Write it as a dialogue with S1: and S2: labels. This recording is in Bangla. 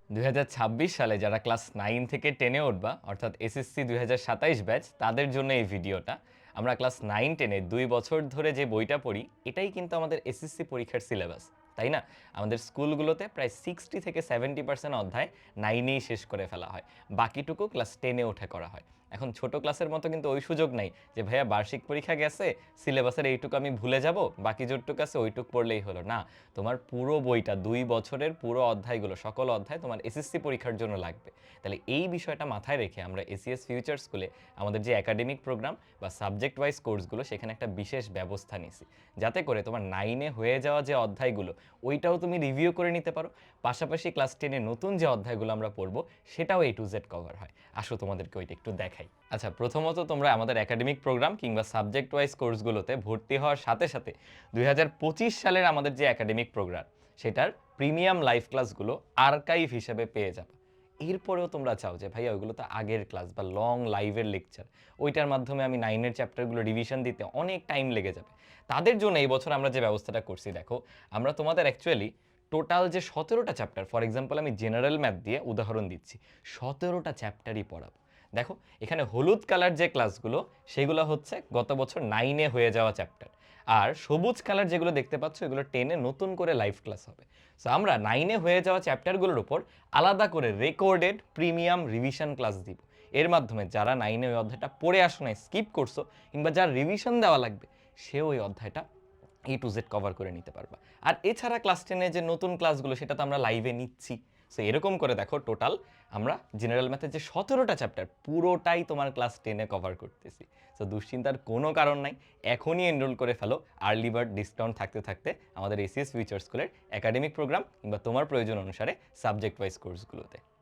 S1: 2026 সালে যারা ক্লাস 9 থেকে 10 এ উঠবা অর্থাৎ এসএসসি 2027 ব্যাচ তাদের জন্য এই ভিডিওটা। আমরা ক্লাস 9 10 এ 2 বছর ধরে যে বইটা পড়ি এটাই কিন্তু আমাদের এসএসসি পরীক্ষার সিলেবাস, তাই না? আমাদের স্কুলগুলোতে প্রায় 60 থেকে 70% অধ্যায় 9 এই শেষ করে ফেলা হয়, বাকিটুকু ক্লাস 10 এ উঠে করা হয়। এখন ছোট ক্লাসের মতো কিন্তু ওই সুযোগ নাই যে ভাইয়া বার্ষিক পরীক্ষা গেছে, সিলেবাসের এইটুকু আমি ভুলে যাব, বাকি যেটুকু আছে ওইটুকু পড়লেই হলো না। তোমার পুরো বইটা 2 বছরের পুরো অধ্যায়গুলো, সকল অধ্যায় তোমার এসএসসি পরীক্ষার জন্য লাগবে। তাহলে এই বিষয়টা মাথায় রেখে আমরা এসিএস ফিউচার স্কুলে আমাদের যে একাডেমিক প্রোগ্রাম বা সাবজেক্ট ওয়াইজ কোর্সগুলো সেখানে একটা বিশেষ ব্যবস্থা নিছি, যাতে করে তোমার 9 এ হয়ে যাওয়া যে অধ্যায়গুলো ওইটাও তুমি রিভিউ করে নিতে পারো, পাশাপাশি ক্লাস 10 এ নতুন যে অধ্যায়গুলো আমরা পড়বো সেটাও A to Z কভার হয়। আসো তোমাদেরকে ওইটা একটু দেখাই। আচ্ছা, প্রথমত তোমরা আমাদের একাডেমিক প্রোগ্রাম কিংবা সাবজেক্ট ওয়াইজ কোর্সগুলোতে ভর্তি হওয়ার সাথে সাথে 2025 সালের আমাদের যে একাডেমিক প্রোগ্রাম সেটার প্রিমিয়াম লাইভ ক্লাসগুলো আর্কাইভ হিসেবে পেয়ে যাবে। এরপরেও তোমরা চাও যে ভাইয়া ওইগুলো তো আগের ক্লাস বা লং লাইভের লেকচার, ওইটার মাধ্যমে আমি 9 এর চ্যাপ্টারগুলো রিভিশন দিতে অনেক টাইম লেগে যাবে। তাদের জন্য এই বছর আমরা যে ব্যবস্থাটা করছি দেখো, আমরা তোমাদের অ্যাকচুয়ালি টোটাল যে 17টা চ্যাপ্টার, ফর এক্সাম্পল আমি জেনারেল ম্যাথ দিয়ে উদাহরণ দিচ্ছি, 17টা চ্যাপ্টারই পড়াবো। দেখো এখানে হলুদ কালার যে ক্লাসগুলো সেগুলো হচ্ছে গত বছর 9 এ হয়ে যাওয়া চ্যাপ্টার, আর সবুজ কালার যেগুলো দেখতে পাচ্ছ এগুলো 10 এ নতুন করে লাইভ ক্লাস হবে। সো আমরা 9 এ হয়ে যাওয়া চ্যাপ্টারগুলোর উপর আলাদা করে রেকর্ডেড প্রিমিয়াম রিভিশন ক্লাস দিব। এর মাধ্যমে যারা 9 এ ওই অধ্যায়টা পড়ে আসো নাই, স্কিপ করছো, কিংবা যার রিভিশন দেওয়া লাগবে, সে ওই অধ্যায়টা A to Z কভার করে নিতে পারবা। আর এছাড়া ক্লাস 10 এ যে নতুন ক্লাসগুলো সেটা তো আমরা লাইভে নিচ্ছি। সো এরকম করে দেখো টোটাল আমরা জেনারেল ম্যাথের যে 17টা চ্যাপ্টার পুরোটাই তোমার ক্লাস 10 এ কভার করতেছি। সো দুশ্চিন্তার কোনো কারণ নাই, এখনই এনরোল করে ফেলো আর্লি বার্ড ডিসকাউন্ট থাকতে থাকতে আমাদের এসিএস ফিউচার স্কুলের একাডেমিক প্রোগ্রাম কিংবা তোমার প্রয়োজন অনুসারে সাবজেক্ট ওয়াইজ কোর্সগুলোতে।